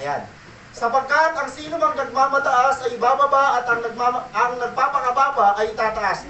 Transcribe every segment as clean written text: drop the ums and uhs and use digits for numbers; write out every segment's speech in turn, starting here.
Ayan. Sapagkat ang sino mang nagmamataas ay ibababa at ang nagpapakababa ay itataas.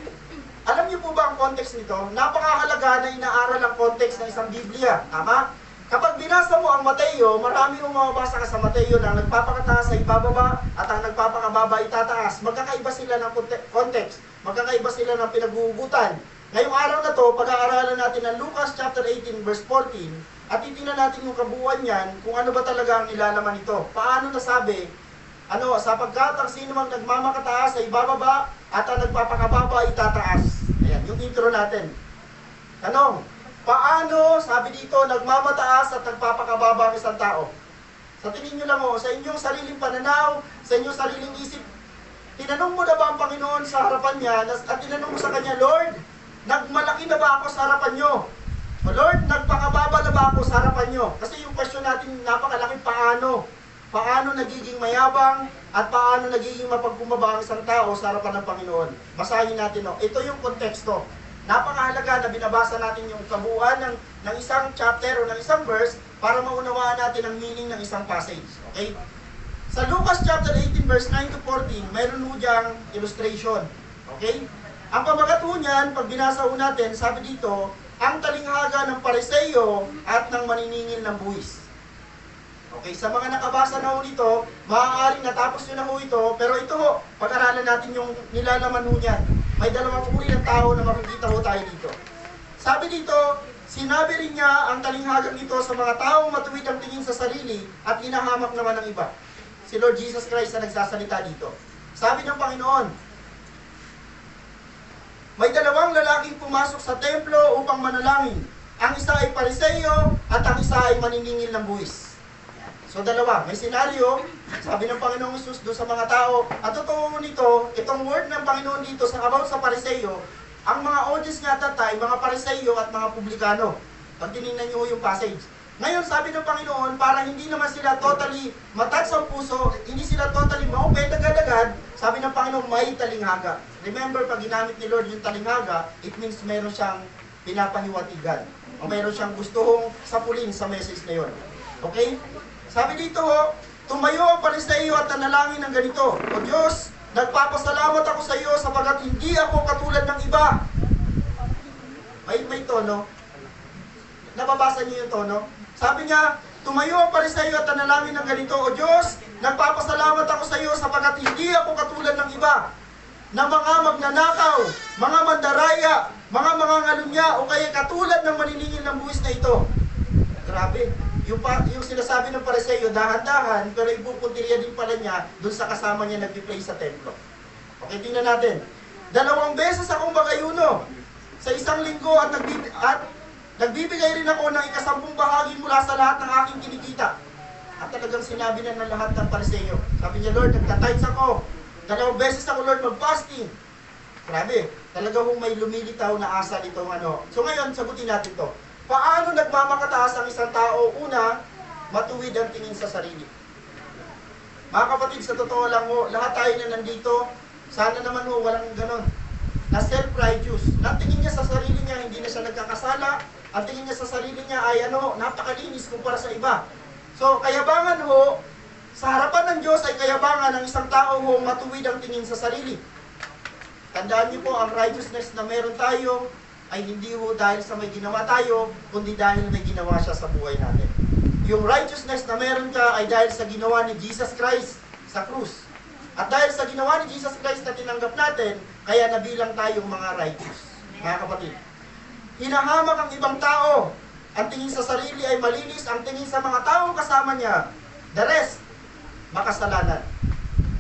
Alam niyo po ba ang context nito? Napakahalaga na inaaral ang context ng isang Biblia. Tama? Kapag binasa mo ang Mateo, marami mong mababasa ka sa Mateo na ang nagpapakataas ay ibababa at ang nagpapakababa ay itataas. Magkakaiba sila ng context. Magkakaiba sila ng pinag-uugutan. Ngayong araw na to, pag-aaralan natin ang Lucas chapter 18 verse 14 at titingnan natin yung kabuuan niyan kung ano ba talaga ang nilalaman nito. Paano nasabi? Sapagkat ang sino mang nagmamakataas ay bababa at ang nagpapakababa ay tataas. Ayan, yung intro natin. Tanong, paano, sabi dito, nagmamataas at nagpapakababa ang isang tao? Sa tingin nyo lang sa inyong sariling pananaw, sa inyong sariling isip, tinanong mo na ba ang Panginoon sa harapan niya at tinanong mo sa Kanya, Lord, nagmalaki na ba ako sa harapan nyo? O Lord, nagpakababa na ba ako sa harapan nyo? Kasi yung question natin, napakalaki, paano? Paano nagiging mayabang at paano nagiging mapagkumbaba ang isang tao sa harapan ng Panginoon? Basahin natin, ito yung konteksto. Napakahalaga na binabasa natin yung kabuuan ng isang chapter o ng isang verse para maunawaan natin ang meaning ng isang passage. Okay? Sa Lucas chapter 18 verse 9 to 14, mayroon mo diyang illustration. Okay? Ang pamagat po niyan, pag binasa po natin, sabi dito, ang talinghaga ng Pariseo at ng maniningil ng buwis. Okay, sa mga nakabasa na ho nito, maaaring natapos nyo na ho ito, pero ito ho, pag-aralan natin yung nilalaman ho niyan. May dalawang uri ng tao na makikita ho tayo dito. Sabi dito, sinabi rin niya ang talinghagang ito sa mga taong matuwid ang tingin sa sarili at hinahamak naman ng iba. Si Lord Jesus Christ na nagsasalita dito. Sabi ng Panginoon, may dalawang lalaking pumasok sa templo upang manalangin. Ang isa ay Pariseo at ang isa ay maniningil ng buwis. So dalawa, may senaryo, sabi ng Panginoong Hesus doon sa mga tao, at totoo nito, itong word ng Panginoon dito sa about sa Pariseo, ang mga audience nga tatay, mga Pariseo at mga publikano. Pag tinignan nyo yung passage. Ngayon, sabi ng Panginoon, para hindi naman sila totally matag sa puso, hindi sila totally maupay agad-agad, sabi ng Panginoon, may talinghaga. Remember, pag ginamit ni Lord yung talinghaga, it means meron siyang pinapahiwatigan. O meron siyang gustong sapulin sa message na yun. Okay? Sabi dito, tumayo ang Pariseo at nanalangin ng ganito, O Diyos, nagpapasalamat ako sa iyo sapagat hindi ako katulad ng iba. May tono. Nababasa niyo yung tono? Sabi niya, tumayo ang Pariseo at nanalangin ng ganito, O Diyos, nagpapasalamat ako sa iyo sapagat hindi ako katulad ng iba, na mga magnanakaw, mga mandaraya, mga mangangalunya, o kaya katulad ng maniningil ng buwis na ito. Grabe. Yung sinasabi ng Pariseo, dahan-dahan, pero ipupuntirya din pala niya dun sa kasama niya nag-play sa templo. Okay, tingnan natin. 2 beses akong magayuno sa isang linggo at nagbibigay rin ako ng 10 bahagi mula sa lahat ng aking kinikita. At talagang sinabi na ng lahat ng Pariseo. Sabi niya, Lord, nagtatides ako. 2 beses ako, Lord, mag-fasting. Grabe, talaga kung may lumilitaw na asal itong ano. So ngayon, sagutin natin to. Paano nagmamakataas ang isang tao? Una, matuwid ang tingin sa sarili. Mga kapatid, sa totoo lang ho, lahat tayo na nandito, sana naman ho, walang ganon. Na self-righteous. Na tingin niya sa sarili niya, hindi na siya nagkakasala. Ang tingin niya sa sarili niya ay napakalinis kumpara sa iba. So, kayabangan ho, sa harapan ng Diyos ay kayabangan ng isang tao ho, matuwid ang tingin sa sarili. Tandaan niyo po, ang righteousness na meron tayo, ay hindi ho dahil sa may ginawa tayo, kundi dahil may ginawa siya sa buhay natin. Yung righteousness na meron ka ay dahil sa ginawa ni Jesus Christ sa krus. At dahil sa ginawa ni Jesus Christ na tinanggap natin, kaya nabilang tayong mga righteous. Mga kapatid, hinahamak ang ibang tao. Ang tingin sa sarili ay malinis, ang tingin sa mga taong kasama niya, the rest, makasalanan.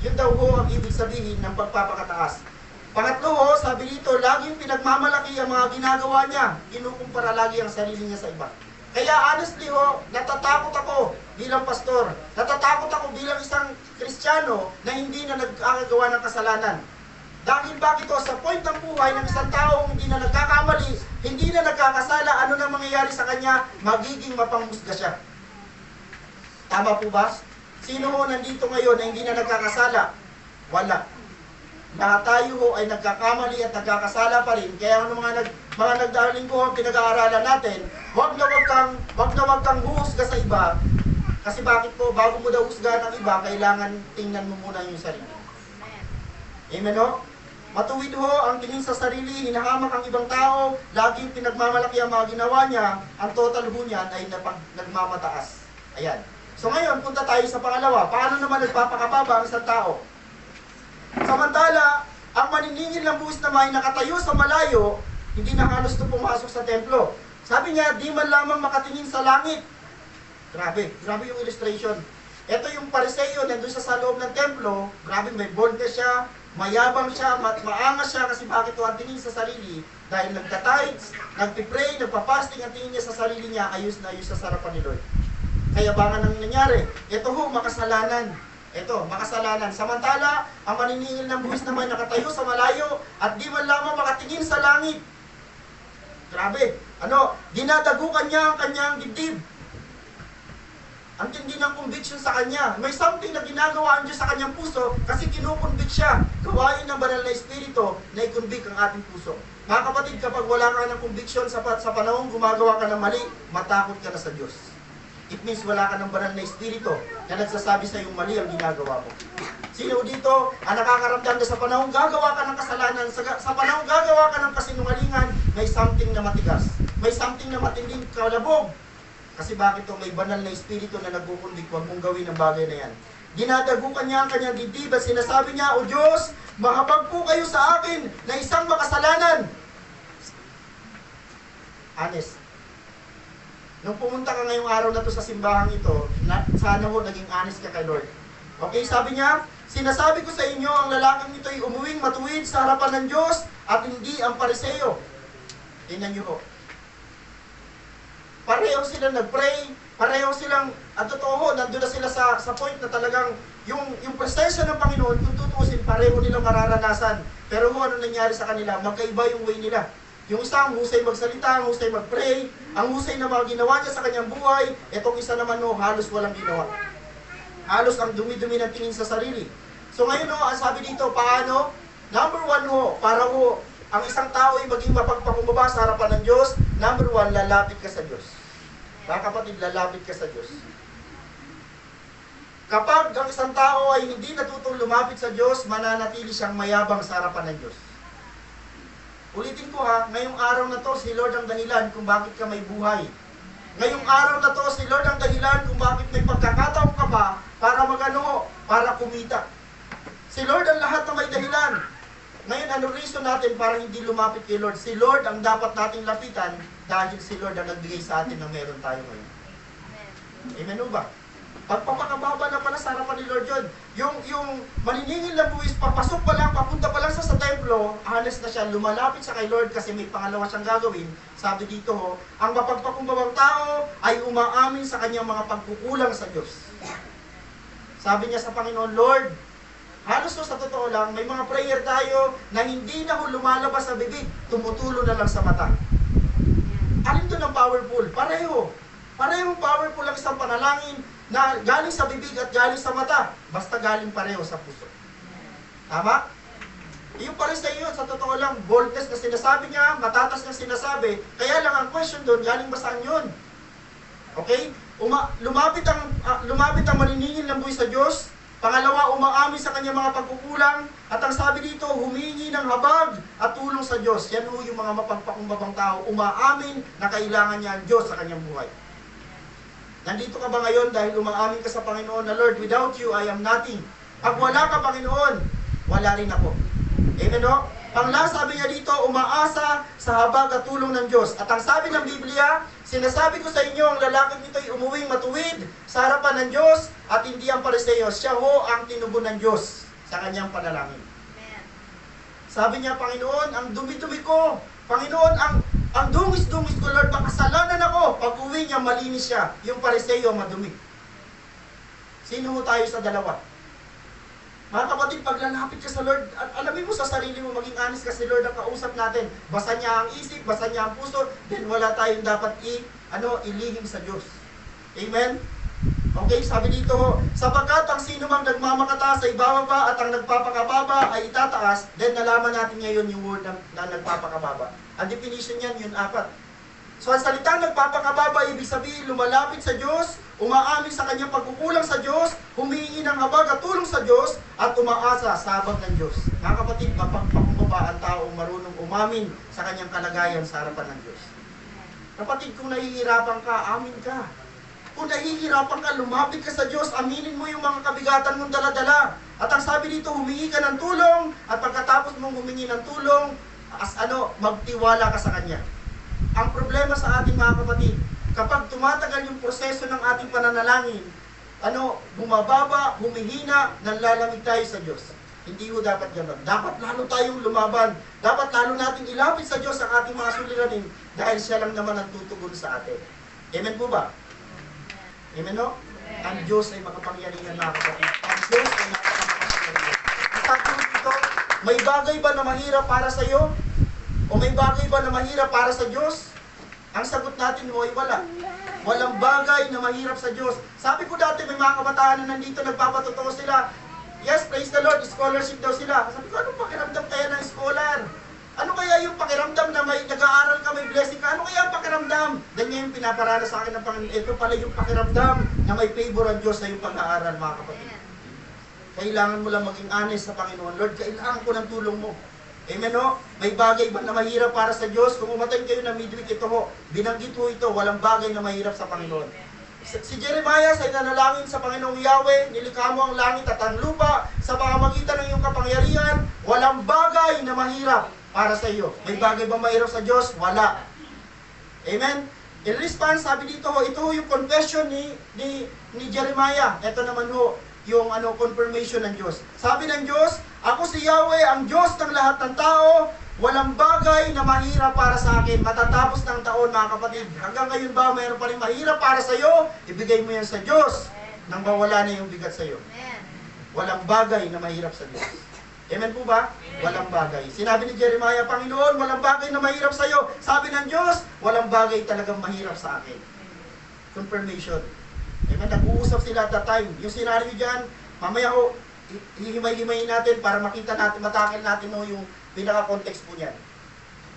Yun daw ho ang ibig sabihin ng pagpapakataas. Pangatlo ho, sabi dito, laging pinagmamalaki ang mga ginagawa niya. Kinukumpara lagi ang sarili niya sa iba. Kaya honestly ho, natatakot ako bilang pastor. Natatakot ako bilang isang Kristiyano na hindi na nagkakagawa ng kasalanan. Dahil bakit ho, sa point ng buhay ng isang taong hindi na nagkakamali, hindi na nagkakasala, ano na mangyayari sa kanya, magiging mapangmusga siya. Tama po ba? Sino ho nandito ngayon na hindi na nagkakasala? Wala. Lahat tayo ho ay nagkakamali at nagkakasala pa rin. Kaya ano mga nagdarling ko ang pinag-aaralan natin, wag na wag kang huhusga sa iba Kasi bakit po, bago mo daw husgahan ang iba, kailangan tingnan mo muna yung sarili. Amen ho? Matuwid ho ang tingin sa sarili, hinahamak ang ibang tao, laging pinagmamalaki ang mga ginawa niya, ang total ho niyan ay nagmamataas. Ayan. So ngayon, punta tayo sa pangalawa. Paano naman nagpapakababa ang isang tao? Samantala, ang maniningil ng buwis naman ay nakatayo sa malayo, hindi na halos ito pumasok sa templo. Sabi niya, di man lamang makatingin sa langit. Grabe yung illustration. Ito yung Pariseo, nandun siya sa loob ng templo, grabe, may boldness siya, mayabang siya, maangas siya, kasi bakit ito ang tingin sa sarili? Dahil nagtatides, nagpipray, nagpapasting, ang tingin niya sa sarili niya, ayos na ayos sa sarapan ni Lord. Kaya bangan ang nangyari. Ito ho, makasalanan. Ito, makasalanan. Samantala, ang maniningil ng buwis naman nakatayo sa malayo at di man lamang makatingin sa langit. Grabe. Dinadagukan niya ang kanyang dibdib. Ang tindi ng conviction sa kanya. May something na ginagawa ang Diyos sa kanyang puso kasi kinukonvict siya. Gawain ng banal na espiritu na i-convict ang ating puso. Mga kapatid, kapag wala ka ng conviction sa panahong gumagawa ka ng mali, matakot ka na sa Diyos. It means wala ka ng banal na espiritu na nagsasabi sa iyong mali ang ginagawa mo. Sino dito ang nakakaramdam na sa panahong gagawa ka ng kasalanan, sa panahong gagawa ka ng kasinungalingan, may something na matigas, may something na matinding kalabog. Kasi bakit ito? May banal na espiritu na nagkukundik, huwag mong gawin ang bagay na yan. Dinadagukan niya ang kanyang dibdib at sinasabi niya, O Diyos, mahabag po kayo sa akin na isang makasalanan. Honest. Nung pumunta ka ngayong araw na to sa simbahang ito, sana ho naging honest ka kay Lord. Okay, sabi niya, sinasabi ko sa inyo, ang lalaking ito ay umuwing matuwid sa harapan ng Diyos at hindi ang Pariseo. Tingnan niyo ho. Pareho sila nag-pray, pareho silang, at totoo ho, nandun na sila sa point na talagang yung presensya ng Panginoon, kung tutusin, pareho nilang mararanasan. Pero ho, ano nangyari sa kanila? Magkaiba yung way nila. Yung isa, ang husay magsalita, ang husay mag-pray, ang husay na mga ginawa niya sa kanyang buhay, etong isa naman ho, halos walang ginawa. Halos ang dumi-dumi ng tingin sa sarili. So ngayon ho, ang sabi dito, paano? Number one ho, para ho, ang isang tao ay maging mapagpakumbaba sa harapan ng Diyos, number one, lalapit ka sa Diyos. Mga kapatid, lalapit ka sa Diyos. Kapag ang isang tao ay hindi natutong lumapit sa Diyos, mananatili siyang mayabang sa harapan ng Diyos. Ulitin ko ha, ngayong araw na to, si Lord ang dahilan kung bakit ka may buhay. Ngayong araw na to, si Lord ang dahilan kung bakit may pagkakataon ka pa para magano, para kumita. Si Lord ang lahat na may dahilan. Ngayon, ano reason natin para hindi lumapit kay Lord? Si Lord ang dapat nating lapitan dahil si Lord ang nagbigay sa atin na meron tayo ngayon. Amen o ba? Pagpapakababa na pala sa harapan ni Lord yun. Yung maniningil na buwis, papasok pa lang, papunta pa lang sa templo, honest na siya, lumalapit sa kay Lord kasi may pangalawa siyang gagawin. Sabi dito, ang mapagpakumbabang tao ay umaamin sa kanyang mga pagkukulang sa Diyos. Sabi niya sa Panginoon, Lord, halos sa totoo lang, may mga prayer tayo na hindi na lumalabas sa bibig, tumutulo na lang sa mata. Alin doon ang powerful? Pareho. Parehong powerful ang isang panalangin na galing sa bibig at galing sa mata. Basta galing pareho sa puso. Tama? Yung Pariseo, sa totoo lang, boldness na sinasabi niya, matatas na sinasabi. Kaya lang ang question doon, galing ba saan yun? Okay? Lumapit ang maniningil ng buhay sa Diyos. Pangalawa, umaamin sa kanyang mga pagkukulang. At ang sabi dito, humingi ng habag at tulong sa Diyos. Yan ho yung mga mapagpakumbabang tao. Umaamin na kailangan niya ang Diyos sa kanyang buhay. Nandito ka ba ngayon dahil umaamin ka sa Panginoon na, Lord, without you, I am nothing. Pag wala ka, Panginoon, wala rin ako. Amen o? Panglas, sabi niya dito, umaasa sa habag at tulong ng Diyos. At ang sabi ng Biblia, sinasabi ko sa inyo, ang lalaking ito ay umuwing matuwid sa harapan ng Diyos at hindi ang Pariseo. Siya ho ang tinugon ng Diyos sa kanyang panalangin. Amen. Sabi niya, Panginoon, ang dumi-dumi ko. Panginoon, ang dungis-dungis ko, Lord, makasalanan ako. Pag uwi niya, malinis siya. Yung Pariseo, madumi. Sino ho tayo sa dalawa? Mga kapatid, pag lalapit ka sa Lord, alamin mo sa sarili mo, maging honest ka si Lord ang kausap natin. Basa niya ang isip, basa niya ang puso, then wala tayong dapat ilihim sa Diyos. Amen? Okay, sabi dito, sapagkat ang sino mang nagmamakataas ay ibababa at ang nagpapakababa ay itataas, then nalaman natin ngayon yung word na nagpapakababa. Ang definition niyan, yun 4. So ang salitang nagpapakababa, ibig sabihin lumalapit sa Diyos, umaamin sa kanyang pagkukulang sa Diyos, humihingi ng habag at tulong sa Diyos, at umaasa sa habag ng Diyos. Mga kapatid, mapagpakumbaba ang taong marunong umamin sa kanyang kalagayan sa harapan ng Diyos. Kapatid, kung nahihirapan ka, amin ka. Kung nahihirapan ka, lumapit ka sa Diyos, aminin mo yung mga kabigatan mong daladala. At ang sabi dito, humingi ka ng tulong, at pagkatapos mong humingi ng tulong, magtiwala ka sa Kanya. Ang problema sa ating mga kapatid, kapag tumatagal yung proseso ng ating pananalangin, bumababa, humihina, nanlalamig tayo sa Diyos. Hindi ho dapat gano'n. Dapat lalo tayong lumaban. Dapat lalo nating ilapit sa Diyos ang ating mga suliranin dahil siya lang naman ang tutugon sa atin. Amen po ba? Amen no? Ang Diyos ay makapangyarihan mga kapatid. Ang Diyos ay makapangyarihan. Ang tatlong ito, may bagay ba na mahirap para sa iyo? O may bagay ba na mahirap para sa Diyos? Ang sagot natin ay wala. Walang bagay na mahirap sa Diyos. Sabi ko dati, may mga kabataan na nandito, nagpapatotoo sila. Yes, praise the Lord, scholarship daw sila. Sabi ko, anong pakiramdam kaya ng scholar? Ano kaya yung pakiramdam na may nag-aaral ka, may blessing ka? Ano kaya ang pakiramdam? Dahil ngayon pinaparana sa akin ng Panginoon, ito pala yung pakiramdam na may favor ang Diyos sa iyong pag-aaral, mga kapatid. Kailangan mo lang maging honest sa Panginoon. Lord, kailangan ko ng tulong mo. Amen ho? May bagay ba na mahirap para sa Diyos? Kung umatay kayo na midweek, ito ho, binanggit ho ito, walang bagay na mahirap sa Panginoon. Si Jeremiah sa nanalangin sa Panginoong Yahweh, nilikha mo ang langit at ang lupa, sa pamamagitan ng iyong kapangyarihan, walang bagay na mahirap para sa iyo. May bagay ba mahirap sa Diyos? Wala. Amen? In response, sabi dito ho, ito ho yung confession ni Jeremiah. Ito naman ho, yung confirmation ng Diyos. Sabi ng Diyos, ako si Yahweh, ang Diyos ng lahat ng tao, walang bagay na mahirap para sa akin. Matatapos ng taon, mga kapatid. Hanggang ngayon ba, mayroon pa rin mahirap para sa iyo? Ibigay mo yan sa Diyos nang mawala na yung bigat sa iyo. Walang bagay na mahirap sa Diyos. Amen po ba? Walang bagay. Sinabi ni Jeremiah, Panginoon, walang bagay na mahirap sa iyo. Sabi ng Diyos, walang bagay talagang mahirap sa akin. Confirmation. Amen? Nag-uusap sila at that time. Yung scenario dyan, mamaya ho, hihimay-himayin natin para makita natin, matakil natin no, yung pinaka-context po niyan.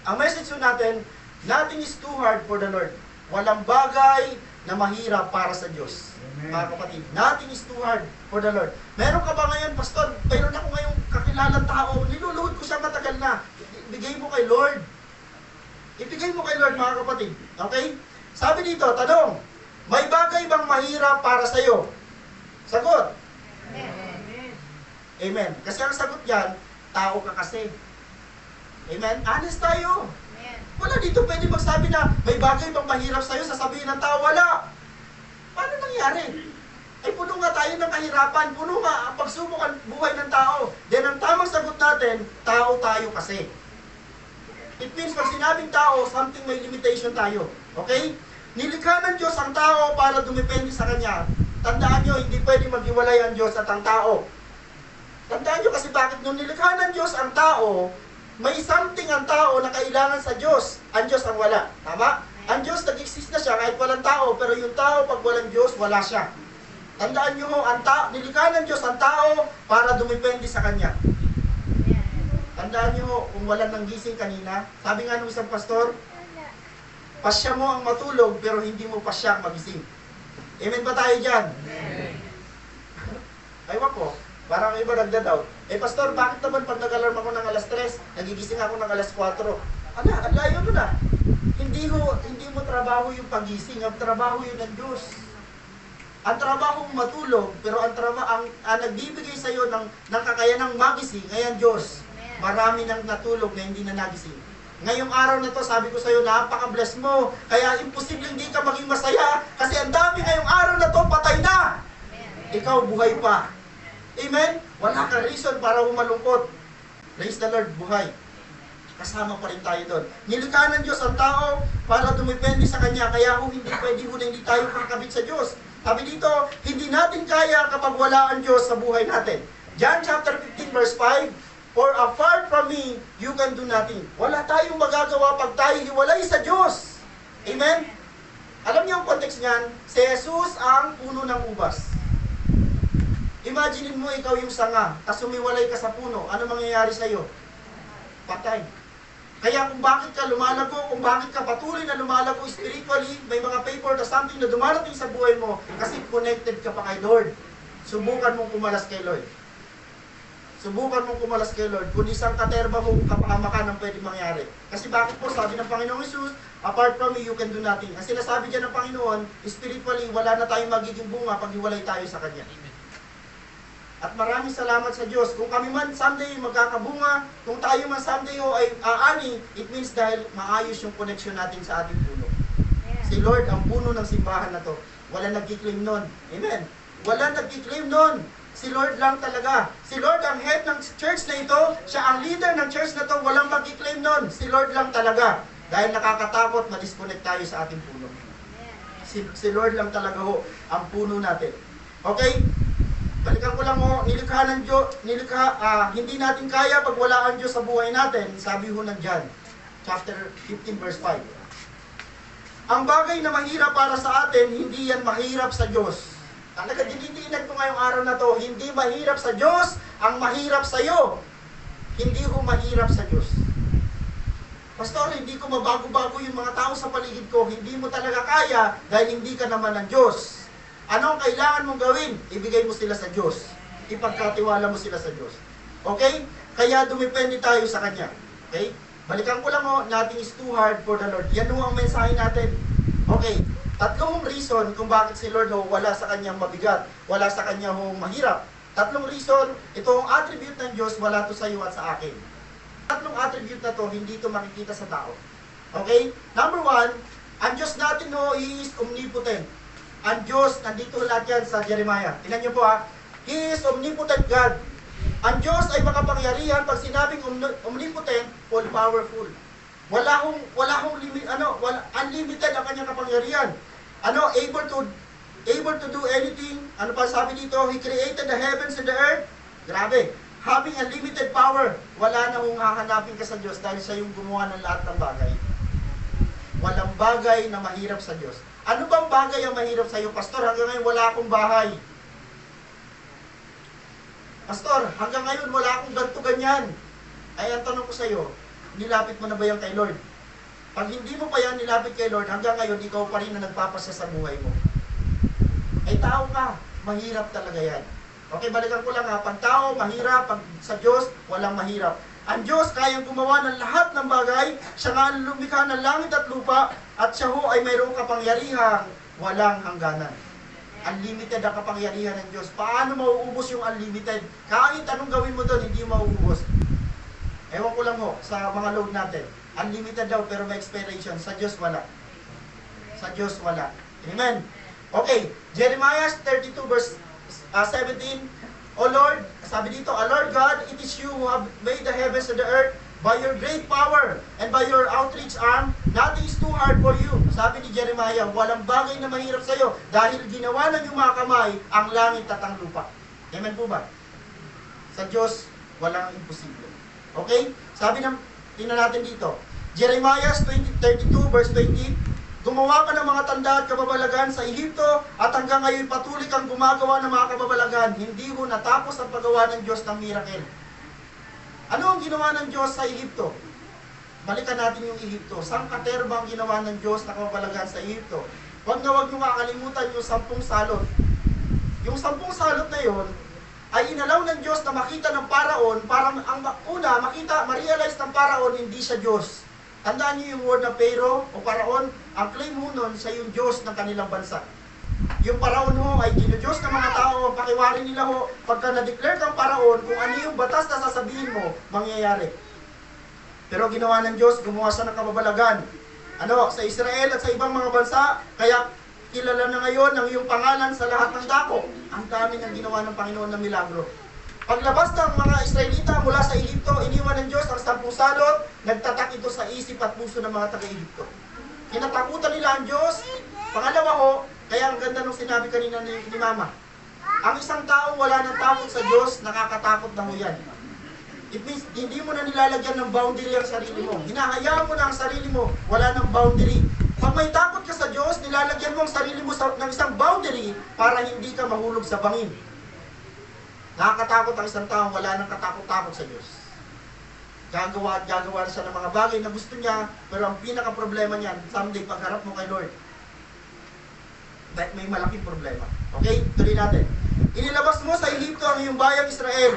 Ang message po natin, nothing is too hard for the Lord. Walang bagay na mahirap para sa Diyos. Amen. Mga kapatid, nothing is too hard for the Lord. Meron ka ba ngayon, Pastor? Mayroon ako ngayong kakilalang tao, niluluhod ko siya matagal na. Ibigay mo kay Lord. Ibigay mo kay Lord, mga kapatid. Okay? Sabi dito, tanong, may bagay bang mahirap para sa iyo? Sagot. Amen. Amen. Kasi ang sagot yan, tao ka kasi. Amen? Honest tayo. Amen. Wala dito pwede magsabi na may bagay bang mahirap sa iyo, sasabihin ng tao, wala. Paano nangyari? Ay puno nga tayo ng kahirapan, puno nga ang pagsubok ang buhay ng tao. Then ang tamang sagot natin, tao tayo kasi. It means pag sinabing tao, something may limitation tayo. Okay? Nilikha ng Diyos ang tao para dumepende sa Kanya. Tandaan nyo, hindi pwede maghiwalay ang Diyos at ang tao. Tandaan nyo kasi bakit nung nilikha ng Diyos ang tao, may something ang tao na kailangan sa Diyos. Ang Diyos ang wala. Tama? Ang Diyos nag-exist na siya kahit walang tao, pero yung tao pag walang Diyos, wala siya. Tandaan nyo ho, nilikha ng Diyos ang tao para dumepende sa Kanya. Tandaan nyo ho, kung walang nang gising kanina, sabi nga ng isang pastor, pasya mo ang matulog, pero hindi mo pasya ang magising. Amen ba tayo dyan? Amen. Aywan ko, parang iba nagda-doubt. Pastor, bakit naman pag nag-alarm ako ng alas 3, nagigising ako ng alas 4? Ang layo mo na. Hindi mo trabaho yung pagising, ang trabaho yun ng Diyos. Ang trabaho mo matulog, pero ang nagbibigay sa iyo ng kakayanang magising, ay ang Diyos. Marami nang natulog na hindi na nagising. Ngayong araw na to, sabi ko sa iyo, napaka-bless mo. Kaya imposible hindi ka maging masaya kasi ang dami ngayong araw na to, patay na. Ikaw, buhay pa. Amen? Wala kang reason para humalungkot. Praise the Lord, buhay. Kasama pa rin tayo doon. Nilikha ng Diyos ang tao para dumepende sa Kanya. Kaya hindi pwede na hindi tayo kakabit sa Diyos. Sabi dito, hindi natin kaya kapag wala ang Diyos sa buhay natin. John chapter 15 verse 5, for apart from me, you can do nothing. Wala tayong magagawa pag tayo hiwalay sa Diyos. Amen? Alam niyo ang context niyan? Si Jesus ang puno ng ubas. Imagine mo ikaw yung sanga, tapos umiwalay ka sa puno. Ano mangyayari sa iyo? Patay. Kaya kung bakit ka lumalago, kung bakit ka patuloy na lumalago spiritually, may mga paper na something na dumarating sa buhay mo, kasi connected ka pa kay Lord. Subukan mong kumalas kay Lord. Subukan mong kumalas kay Lord. Kung isang katerba mong kapahamakan ang pwede mangyari. Kasi bakit po, sabi ng Panginoong Hesus, apart from me, you can do nothing. Ang sinasabi dyan ng Panginoon, spiritually, wala na tayong magiging bunga pag hiwalay tayo sa Kanya. At maraming salamat sa Diyos. Kung kami man someday magkakabunga, kung tayo man someday ay aani, it means dahil maayos yung connection natin sa ating puno. Si Lord, ang puno ng simbahan na to, wala nagkiklaim nun. Amen. Wala nagkiklaim nun. Si Lord lang talaga. Si Lord ang head ng church na ito. Siya ang leader ng church na to. Walang magkiklaim nun. Si Lord lang talaga. Dahil nakakatakot, ma-disconnect tayo sa ating puno. Si Lord lang talaga ho ang puno natin. Okay? Balikan ko lang ho, nilikha ng Diyos, hindi natin kaya pag wala ang Diyos sa buhay natin. Sabi ho ng John, chapter 15, verse 5. Ang bagay na mahirap para sa atin, hindi yan mahirap sa Diyos. Talaga dinidinig ko ngayong araw na to, hindi mahirap sa Diyos, ang mahirap sa iyo. Hindi ko mahirap sa Diyos. Pastor, hindi ko mabago-bago yung mga tao sa paligid ko, hindi mo talaga kaya dahil hindi ka naman ng Diyos. Ano ang kailangan mong gawin? Ibigay mo sila sa Diyos. Ipagkatiwala mo sila sa Diyos. Okay? Kaya dumipende tayo sa Kanya. Okay? Balikan ko lang ho, nothing is too hard for the Lord. Yan ho ang mensahe natin. Okay. Tatlong reason kung bakit si Lord ho, wala sa kanyang mabigat, wala sa kanya ho mahirap. Tatlong reason, itong attribute ng Diyos, wala to sa iyo at sa akin. Tatlong attribute na to, hindi to makikita sa tao. Okay? Number one, ang Diyos natin ho, He is omnipotent. Ang Diyos, nandito lahat yan sa Jeremiah. Tingnan niyo po ha, He is omnipotent God. Ang Diyos ay makapangyarihan. Pag sinabing omnipotent, all powerful. Wala hong limit, unlimited ang kanyang kapangyarihan. Able to do anything. Ano pa sabi dito? He created the heavens and the earth. Grabe. Having unlimited power. Wala na hong hahanapin ka sa Diyos dahil siya yung gumawa ng lahat ng bagay. Walang bagay na mahirap sa Diyos. Ano bang bagay ang mahirap sa iyo? Pastor, hanggang ngayon wala akong bahay. Pastor, hanggang ngayon wala akong ganito ganyan. Ay, ang tanong ko sa iyo, nilapit mo na ba yan kay Lord? Pag hindi mo pa yan nilapit kay Lord, hanggang ngayon, ikaw pa rin na nagpapasya sa buhay mo. Ay, tao ka. Mahirap talaga yan. Okay, balikan ko lang ha. Pag tao, mahirap. Pag sa Diyos, walang mahirap. Ang Diyos, kayang gumawa ng lahat ng bagay. Siya nga ang lumikha ng langit at lupa. At siya ho ay mayroong kapangyarihang walang hangganan. Unlimited ang kapangyarihan ng Diyos. Paano mauubos yung unlimited? Kahit anong gawin mo doon, hindi mauubos. Ewan ko lang ho, sa mga load natin. Unlimited daw, pero may expiration. Sa Diyos, wala. Sa Diyos, wala. Amen. Okay, Jeremiah 32 verse 17. O Lord, sabi dito, O Lord God, it is you who have made the heavens and the earth by your great power and by your outreach arm. Nothing is too hard for you. Sabi ni Jeremiah, walang bagay na mahirap sa iyo dahil ginawa ng iyong mga kamay ang langit at ang lupa. Amen po ba? Sa Diyos, walang imposible. Okay? Sabi ng, tingnan natin dito, Jeremiah 32 verse 20, gumawa ka ng mga tanda at kababalagan sa Ehipto at hanggang ngayon patuloy kang gumagawa ng mga kababalagan. Hindi mo natapos ang paggawa ng Diyos ng miracle. Ano ang ginawa ng Diyos sa Ehipto? Balikan natin yung Ehipto. Sang katerba ang ginawa ng Diyos na kababalagan sa Ehipto? Huwag nyo kakalimutan yung 10 salot. Yung 10 salot na yon ay inalaw ng Diyos na makita ng paraon para ang una, ma-realize ng paraon hindi siya Diyos. Tandaan niyo yung word na Pharaoh o paraon, ang claim mo nun sa yung Diyos ng kanilang bansa. Yung paraon ho ay ginudiyos ng mga tao, pakiwari nila ho, pagka na-declare kang paraon, kung ano yung batas na sasabihin mo, mangyayari. Pero ginawa ng Diyos, gumawa siya ng kababalagan. Sa Israel at sa ibang mga bansa, kaya kilala na ngayon ang iyong pangalan sa lahat ng dako. Ang dami ng ginawa ng Panginoon na milagro. Paglabas ng mga Israelita mula sa Ehipto, iniwan ng Diyos ang 10 salot, nagtatak ito sa isip at puso ng mga taga-Ehipto. Kinatakutan nila ang Diyos. Pangalawa ho, kaya ang ganda nung sinabi kanina ni Mama. Ang isang taong wala ng takot sa Diyos, nakakatakot na ho yan. It means, hindi mo na nilalagyan ng boundary ang sarili mo. Hinahayaan mo na ang sarili mo, wala ng boundary. Pag may takot ka sa Diyos, nilalagyan mo ang sarili mo ng isang boundary para hindi ka mahulog sa bangin. Nakakatakot ang isang taong wala nang katakot-takot sa Diyos. Gagawa at gagawa siya ng mga bagay na gusto niya, pero ang pinaka-problema niyan, someday pagharap mo kay Lord, may malaking problema. Okay? Tuloy natin. Inilabas mo sa Ehipto ang iyong bayang Israel.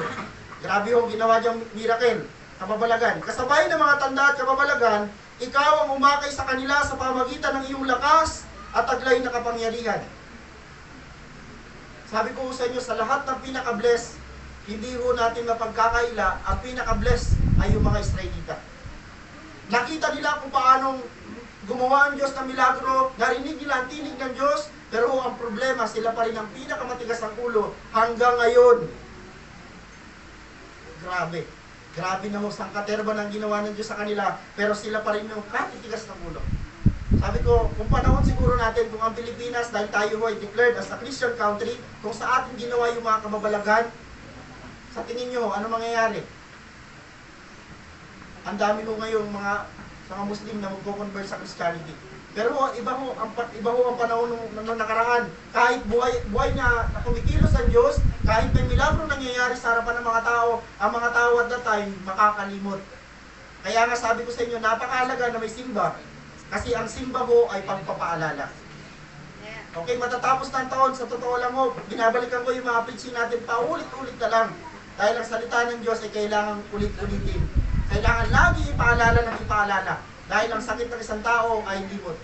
Grabe yung ginawa niyang miracle. Kababalagan. Kasabay ng mga tanda at kababalagan, ikaw ang umakay sa kanila sa pamagitan ng iyong lakas at taglay na kapangyarihan. Sabi ko sa inyo, sa lahat ng pinaka-bless, hindi ho natin mapagkakaila, ang pinaka-bless ay yung mga Israelita. Nakita nila kung paanong gumawa ang Diyos ng milagro, narinig nila ang tinig ng Diyos, pero ang problema, sila pa rin ang pinakamatigas ng ulo hanggang ngayon. Grabe. Grabe na ho, sangkaterba ng ginawa ng Diyos sa kanila, pero sila pa rin yung katitigas ng ulo. Sabi ko, kung panahon siguro natin, kung ang Pilipinas, dahil tayo ho ay declared as a Christian country, kung sa atin ginawa yung mga kababalagan, sa tingin nyo, ano mangyayari? Ang dami ho ngayong mga Muslim na magko-convert sa Christianity. Pero iba ho ang panahon nung nakaraan. Kahit buhay na kumikilos ang Diyos, kahit may milagro nangyayari sa harapan ng mga tao, ang mga tao at that time makakalimot. Kaya nga sabi ko sa inyo, napakahalaga na may simba. Kasi ang simba ho ay pagpapaalala. Okay, matatapos na ang taon, sa totoo lang ho, binabalikan ko yung mga preaching natin, paulit-ulit na lang. Dahil ang salita ng Diyos ay kailangan ulit-ulitin. Kailangan lagi ipaalala ng ipaalala. Dahil ang sakit ng isang tao ay limot.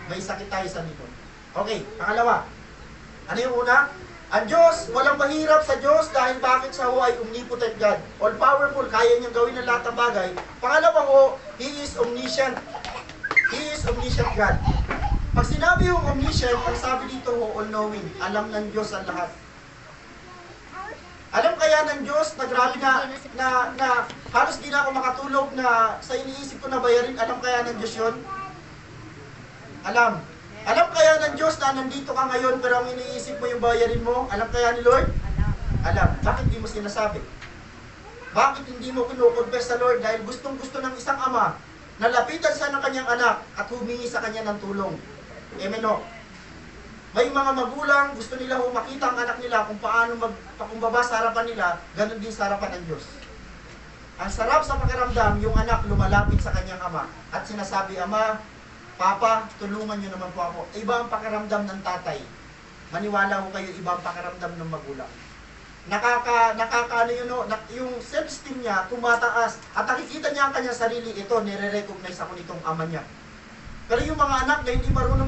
May sakit tayo sa limot. Okay, pangalawa. Ano yung una? Ang Diyos, walang mahirap sa Diyos dahil bakit siya ho ay omnipotent God. All powerful, kaya niyang gawin ng lahat ng bagay. Pangalawa ho, He is omniscient. He is omniscient God. Pag sinabi yung omniscient, ang sabi dito ho, all-knowing. Alam ng Diyos ang lahat. Alam kaya ng Diyos na grabe na halos di na ako makatulog na sa iniisip ko na bayarin, alam kaya ng Diyos yun? Alam. Alam kaya ng Diyos na nandito ka ngayon pero ang iniisip mo yung bayarin mo? Alam kaya ni Lord? Alam. Bakit di mo sinasabi? Bakit hindi mo kinukonfess sa Lord? Dahil gustong-gusto ng isang ama na lapitan siya ng kanyang anak at humingi sa kanya ng tulong. Amen o. May mga magulang, gusto nila makita ang anak nila kung paano magpakumbaba sa harapan nila, ganun din sa harapan ng Diyos. Ang sarap sa pakiramdam, yung anak lumalapit sa kanyang ama at sinasabi, Ama, Papa, tulungan niyo naman po ako. Iba ang pakiramdam ng tatay. Maniwala ko kayo, iba ang pakiramdam ng magulang. Yung self-esteem niya tumataas at nakikita niya ang kanyang sarili, ito, nire-recognize ako nitong ama niya. Pero yung mga anak na hindi marunong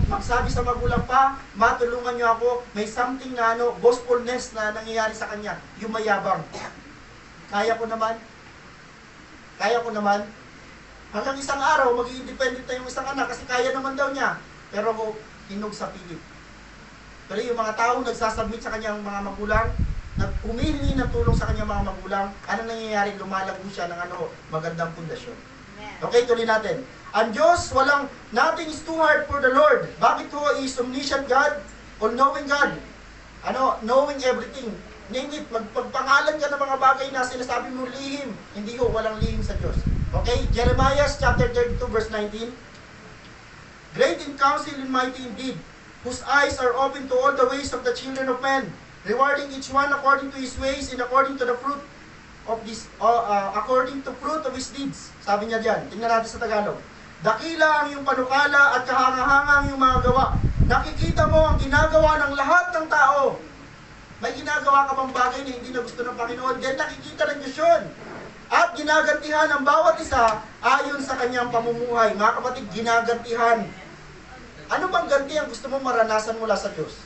magsabi sa magulang pa, matulungan niyo ako, may something na boastfulness na nangyayari sa kanya, yung mayabang. Kaya ko naman. Hanggang isang araw, mag-i-independent na yung isang anak kasi kaya naman daw niya. Pero hinog sa pilit. Pero yung mga tao nagsasubmit sa kanyang mga magulang, humihingi ng tulong sa kanyang mga magulang, ano nangyayari? Lumalago siya ng magandang pundasyon. Okay, tuloy natin. Ang Diyos, nothing is too hard for the Lord. Bakit ho is omniscient God? All-knowing God. Knowing everything. Name it, magpagpangalan ka ng mga bagay na sinasabi mo lihim. Hindi ho, walang lihim sa Diyos. Okay, Jeremiah chapter 32 verse 19. Great in counsel and mighty indeed, whose eyes are open to all the ways of the children of men, rewarding each one according to his ways and according to the fruit of his deeds. Sabi niya diyan, tingnan natin sa Tagalog. Dakila ang iyong panukala at kahanga-hanga ang iyong mga gawa. Nakikita mo ang ginagawa ng lahat ng tao. May ginagawa ka bang bagay na hindi na gusto ng Panginoon? Then nakikita ng Diyos yun. At ginagantihan ang bawat isa ayon sa kanyang pamumuhay. Mga kapatid, ginagantihan. Ano bang ganti ang gusto mong maranasan mula sa Diyos?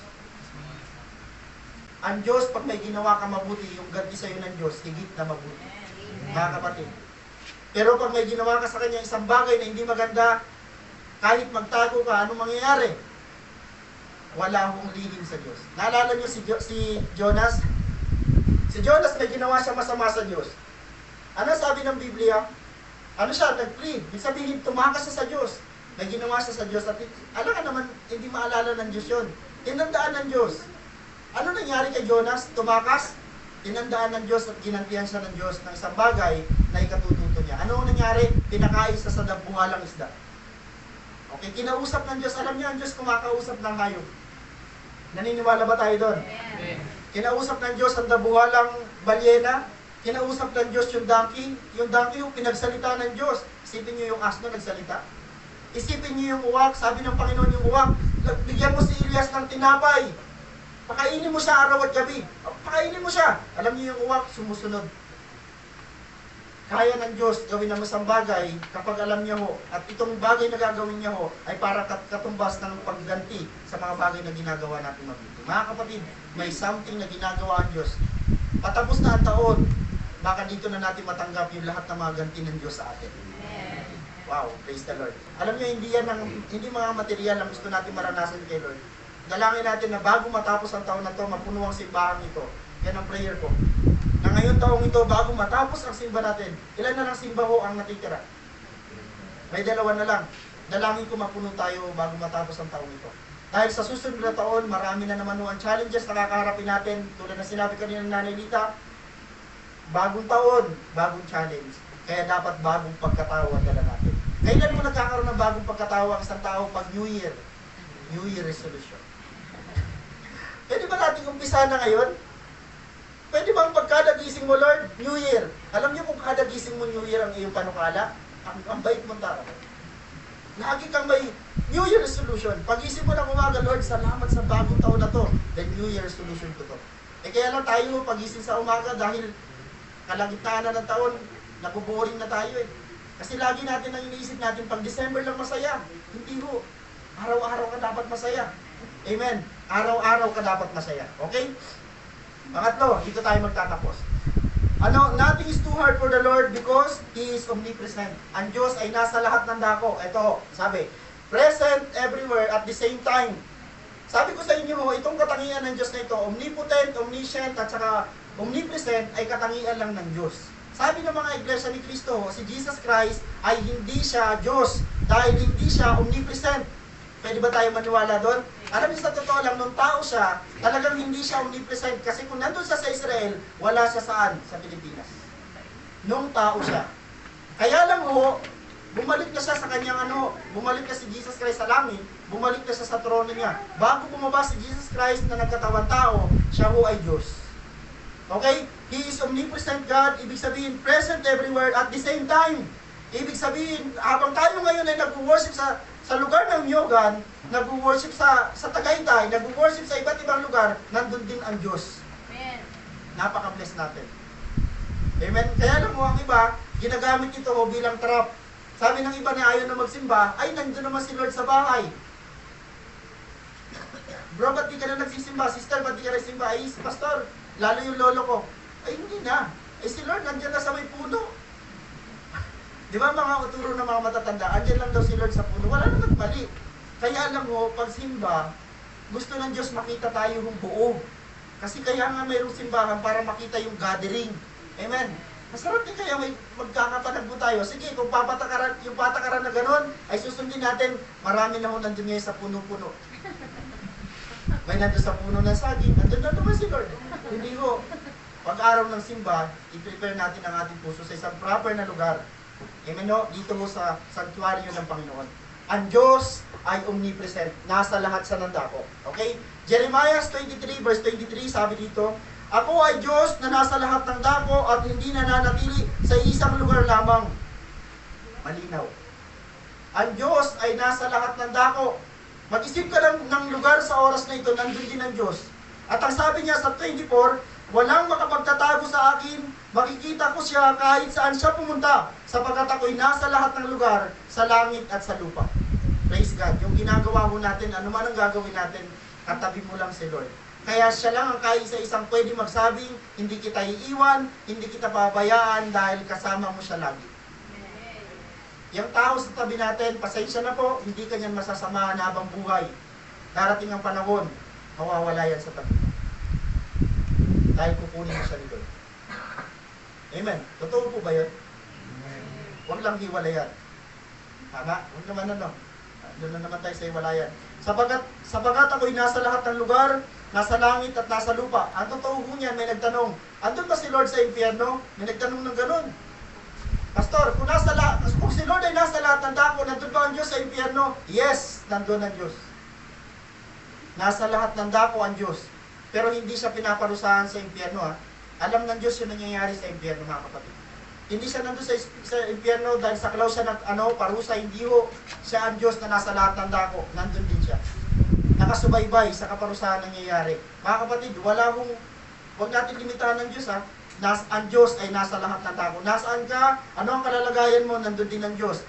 Ang Diyos, pag may ginawa ka mabuti, yung ganti sa'yo ng Diyos, higit na mabuti. Mga kapatid. Pero pag may ginawa ka sa kanya isang bagay na hindi maganda, kahit magtago ka, anong mangyayari? Wala akong lihim sa Diyos. Naalala niyo si Jonas? Si Jonas may ginawa siya masama sa Diyos. Ano sabi ng Biblia? Ano siya? Nag-plead. Ibig sabihin, tumakas siya sa Diyos. May ginawa siya sa Diyos. At alam ka naman, hindi maalala ng Diyos yun. Tinandaan ng Diyos. Ano nangyari kay Jonas? Tumakas? Tinandaan ng Diyos at ginantihan siya ng Diyos ng isang bagay na ikatututo niya. Ano nangyari? Pinakain siya sa dabuhalang isda. Okay, kinausap ng Diyos. Alam niyo, ang Diyos kumakausap ng hayop. Naniniwala ba tayo doon? Kinausap ng Diyos ang dabuhalang balyena. Kinausap ng Diyos yung donkey yung pinagsalita ng Diyos. Isipin niyo yung asno nagsalita. Isipin niyo yung uwak, sabi ng Panginoon yung uwak, bigyan mo si Elias ng tinapay. Pakainin mo siya araw at gabi. Pakainin mo siya. Alam niyo yung uwak, sumusunod. Kaya ng Diyos gawin ang masang bagay kapag alam niya ho, at itong bagay na gagawin niya ho, ay para katumbas ng pagganti sa mga bagay na ginagawa natin mabuti. Mga kapatid, may something na ginagawa ang Diyos. Patapos na ang taon, baka dito na natin matanggap yung lahat ng mga ganti ng Diyos sa atin. Wow, praise the Lord. Alam niyo, hindi mga material ang gusto natin maranasan kay Lord. Dalangin natin na bago matapos ang taon na to, mapuno ang simbahan ito. Yan ang prayer ko. Na ngayon taong ito, bago matapos ang simba natin, ilan na lang simba ho ang natitira? May 2 na lang. Dalangin ko mapuno tayo bago matapos ang taong ito. Dahil sa susunod na taon, marami na naman ho ang challenges na kakaharapin natin. Tulad na sinabi kanina ng Nanay Lita, bagong taon, bagong challenge. Kaya dapat bagong pagkatawa dala natin. Kailan mo nagkakaroon ng bagong pagkatawa ang isang tao pag New Year? New Year resolution. Pwede ba natin umpisa na ngayon? Pwede bang pagkada gising mo, Lord, New Year? Alam niyo kung kada gising mo New Year ang iyong panukala? Ang bait mong tao. Lagi kang may New Year resolution. Pag-isip mo ng umaga, Lord, salamat sa bagong taon na to. Then New Year resolution ko to. Kaya lang tayo pag-isip sa umaga dahil kalagitnaan na ng taon, nabuboring na tayo eh. Kasi lagi natin ang iniisip natin, pag December lang masaya. Hindi ho. Araw-araw ka dapat masaya. Amen. Araw-araw ka dapat masaya. Okay? Pangatlo, dito tayo magtatapos. Nothing is too hard for the Lord because He is omnipresent. Ang Diyos ay nasa lahat ng dako. Ito, sabi, present everywhere at the same time. Sabi ko sa inyo, itong katangian ng Diyos na ito, omnipotent, omniscient, at saka omnipresent, ay katangian lang ng Diyos. Sabi ng mga iglesia ni Kristo, si Jesus Christ ay hindi siya Diyos dahil hindi siya omnipresent. Pwede ba tayo maniwala doon? Alam niyo, sa totoo lang, nung tao siya, talagang hindi siya omnipresent. Kasi kung nandun siya sa Israel, wala siya saan? Sa Pilipinas. Nung tao siya. Kaya lang ho, bumalik na siya sa kanyang bumalik na si Jesus Christ sa langit, bumalik na siya sa trono niya. Bago bumaba si Jesus Christ na nagkatawang tao, siya ho ay Diyos. Okay? He is omnipresent God, ibig sabihin present everywhere at the same time. Ibig sabihin, habang tayo ngayon ay nag-worship sa lugar ng Nyogan, nag-worship sa Tagaytay, nag-worship sa iba't ibang lugar, nandun din ang Diyos. Amen. Napaka-bless natin. Amen? Kaya lang mo, ang iba, ginagamit ito bilang trap. Sabi ng iba na ayaw na magsimba, ay nandun naman si Lord sa bahay. Bro, ba't di ka na nagsisimba? Sister, ba't di ka nagsimba? Ay, pastor, lalo yung lolo ko. Ay, hindi na. Eh, si Lord, nandiyan na sa may puno. Di ba mga uturo ng mga matatanda, andyan lang daw si Lord sa puno. Wala naman mali. Kaya lang ho, pag simba, gusto ng Diyos makita tayo ng buo. Kasi kaya nga mayroong simbahan para makita yung gathering. Amen. Masarap din kaya may magkakapanagbo tayo. Sige, kung yung patakaran na gano'n, ay susundin natin, marami na ho nandun ngayon sa puno-puno. May nandun sa puno ng saging, nandun na naman si Lord. Hindi ho. Pag-araw ng simba, i-prepare natin ang ating puso sa isang proper na lugar. Amen no? Dito mo sa sanctuaryo ng Panginoon. Ang Diyos ay omnipresent. Nasa lahat sa nandako. Okay? Jeremiah 23 verse 23 sabi dito, ako ay Diyos na nasa lahat ng dako at hindi nananatili sa isang lugar lamang. Malinaw. Ang Diyos ay nasa lahat ng dako. Mag-isip ka lang ng lugar sa oras na ito, nandun din ang Diyos. At ang sabi niya sa 24, walang makapagtatago sa akin, makikita ko siya kahit saan siya pumunta, sapagkat ako'y nasa lahat ng lugar, sa langit at sa lupa. Praise God. Yung ginagawa mo natin, ano man ang gagawin natin, katabi mo lang si Lord. Kaya siya lang ang kaisa-isang pwede magsabing, hindi kita iiwan, hindi kita pabayaan dahil kasama mo siya lagi. Yung tao sa tabi natin, pasensya na po, hindi kanyan masasamahan habang buhay. Darating ang panahon, mawawala yan sa tabi. Dahil kukunin mo siya nito. Amen. Totoo po ba yun? Huwag lang hiwalayan. Tama? Huwag naman doon na naman tayo sa hiwalayan. Sapagat ako'y nasa lahat ng lugar, nasa langit at nasa lupa. Ang totoo po niyan, may nagtanong, andun ba si Lord sa impyerno? May nagtanong ng ganun. Pastor, kung si Lord ay nasa lahat ng dako, nandun ba ang Diyos sa impyerno? Yes, nandun ang Diyos. Nasa lahat ng dako ang Diyos. Pero hindi siya pinaparusahan sa impyerno. Alam ng Diyos yung nangyayari sa impyerno, mga kapatid. Hindi siya nandun sa impyerno dahil saklaw siya ng parusa, hindi ho. Siya ang Diyos na nasa lahat ng dako. Nandun din siya. Nakasubaybay sa kaparusahan nangyayari. Mga kapatid, huwag natin limitahan ng Diyos, ha. Ang Diyos ay nasa lahat ng dako. Nasaan ka? Ano ang kalalagayan mo? Nandun din ng Diyos.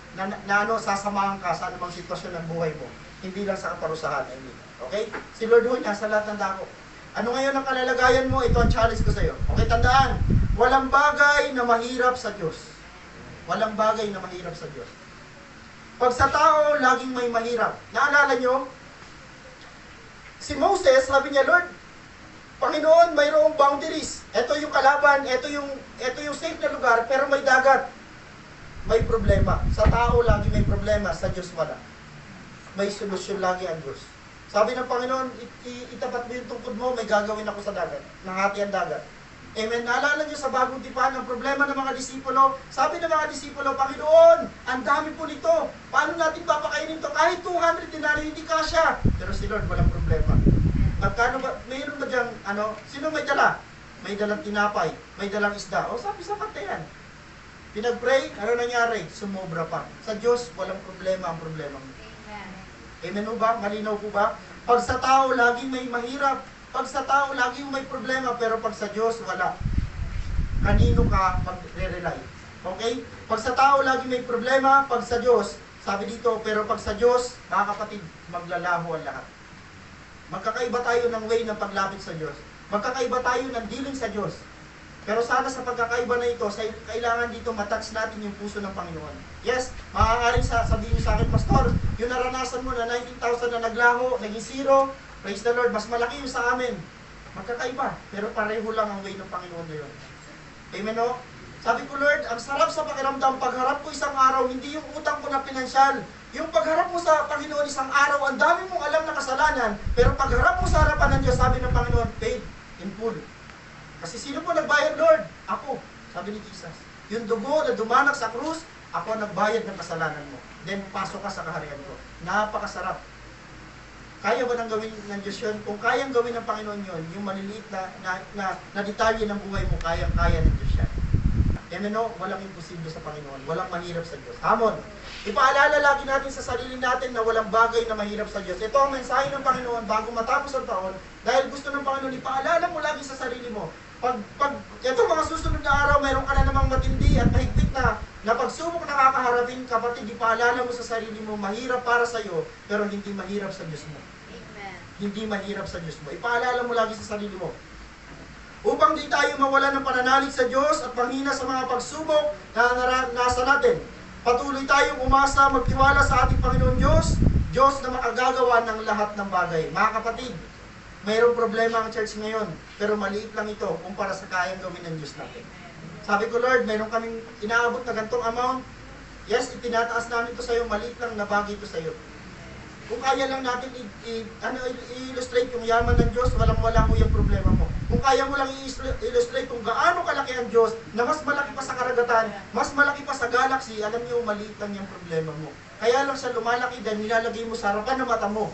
Sasamahan ka sa anumang sitwasyon ng buhay mo. Hindi lang sa kaparusahan. I mean. Okay? Si Lord ho, nasa lahat ng dako. Ano ngayon ang kalalagayan mo? Ito ang challenge ko sa iyo. Okay, tandaan. Walang bagay na mahirap sa Diyos. Walang bagay na mahirap sa Diyos. Pag sa tao, laging may mahirap. Naalala nyo? Si Moses, sabi niya, Lord, Panginoon, mayroong boundaries. Ito yung kalaban, ito yung safe na lugar, pero may dagat. May problema. Sa tao, lagi may problema. Sa Diyos, wala. May solusyon lagi ang Diyos. Sabi ng Panginoon, itapat mo yung tungkod mo, may gagawin ako sa dagat. Nangati ang dagat. Amen. Naalala niyo sa bagong tipan, ang problema ng mga disipulo, sabi ng mga disipulo, Panginoon, ang dami po nito. Paano natin papakainin to? Kahit 200 denaryo, hindi kasya. Pero si Lord, walang problema. Magkano ba, mayroon ba diyang, sino may dala? May dalang tinapay, may dalang isda. O sabi, sapat na yan. Pinag-pray, ano nangyari? Sumobra pa. Sa Diyos, walang problema ang problema mo. Amen po ba? Malinaw po ba? Pag sa tao, laging may mahirap. Pag sa tao, laging may problema. Pero pag sa Diyos, wala. Kanino ka magre-rely? Okay? Pag sa tao, laging may problema. Pag sa Diyos, sabi dito, pero pag sa Diyos, mga kapatid, maglalaho ang lahat. Magkakaiba tayo ng way ng paglapit sa Diyos. Magkakaiba tayo ng dealing sa Diyos. Pero sana sa pagkakaiba na ito, kailangan dito matouch natin yung puso ng Panginoon. Yes, maaaring sabihin sa akin, Pastor, yung naranasan mo na 19,000 na naglaho, naging zero, praise the Lord, mas malaki yung sa amin. Magkakaiba, pero pareho lang ang way ng Panginoon na yun. Amen o? Sabi ko, Lord, ang sarap sa pakiramdam, pagharap ko isang araw, hindi yung utang ko na pinansyal. Yung pagharap mo sa Panginoon isang araw, ang dami mong alam na kasalanan, pero pagharap mo sa harapan ng Diyos, sabi ng Panginoon, paid in full. Kasi sino po nagbayad, Lord? Ako, sabi ni Jesus. Yung dugo na dumanak sa krus, ako ang nagbayad ng kasalanan mo. Then, pasok ka sa kaharian ko. Napakasarap. Kaya ba nang gawin ng Diyos yun? Kung kayang gawin ng Panginoon yun, yung maliliit na detalye ng buhay mo, kaya ng Diyos yan. And walang imposible sa Panginoon. Walang mahirap sa Diyos. Hamon. Ipaalala lagi natin sa sarili natin na walang bagay na mahirap sa Diyos. Ito ang mensahe ng Panginoon bago matapos ang taon. Dahil gusto ng Panginoon, ipaalala mo lagi sa sarili mo. Pag ito mga susunod na araw, mayroon ka na namang matindi at mahigpit na pagsubok na kakaharapin, kapatid, ipaalala mo sa sarili mo, mahirap para sa iyo, pero hindi mahirap sa Diyos mo. Amen. Hindi mahirap sa Diyos mo. Ipaalala mo lagi sa sarili mo. Upang di tayo mawala ng pananalig sa Diyos at manghina sa mga pagsubok na nasa natin. Patuloy tayong umasa, magtiwala sa ating Panginoon Diyos, Diyos na makagagawa ng lahat ng bagay. Mga kapatid, mayroong problema ang church ngayon, pero maliit lang ito kumpara sa kayang gawin ng Diyos natin. Sabi ko, Lord, mayroon kaming inaabot na gantong amount. Yes, itinataas namin ito sa iyo, maliit lang na bagay ito sa iyo. Kung kaya lang natin i-illustrate yung yaman ng Diyos, walang-wala mo yung problema mo. Kung kaya mo lang i-illustrate kung gaano kalaki ang Diyos, na mas malaki pa sa karagatan, mas malaki pa sa galaxy, alam niyo, maliit lang yung problema mo. Kaya lang siya lumalaki dahil nilalagay mo sa harapan ng mata mo.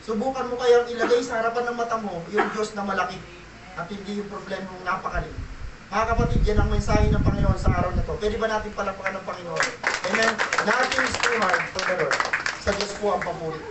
Subukan mo kayang ilagay sa harapan ng mata mo yung Diyos na malaki at hindi yung problema mong napakaliit. Mga kapatid, yan ang mensahe ng Panginoon sa araw na to. Pwede ba natin palakpakan ng Panginoon? Amen? Nothing is too hard for the Lord. Sa Diyos po ang papuri.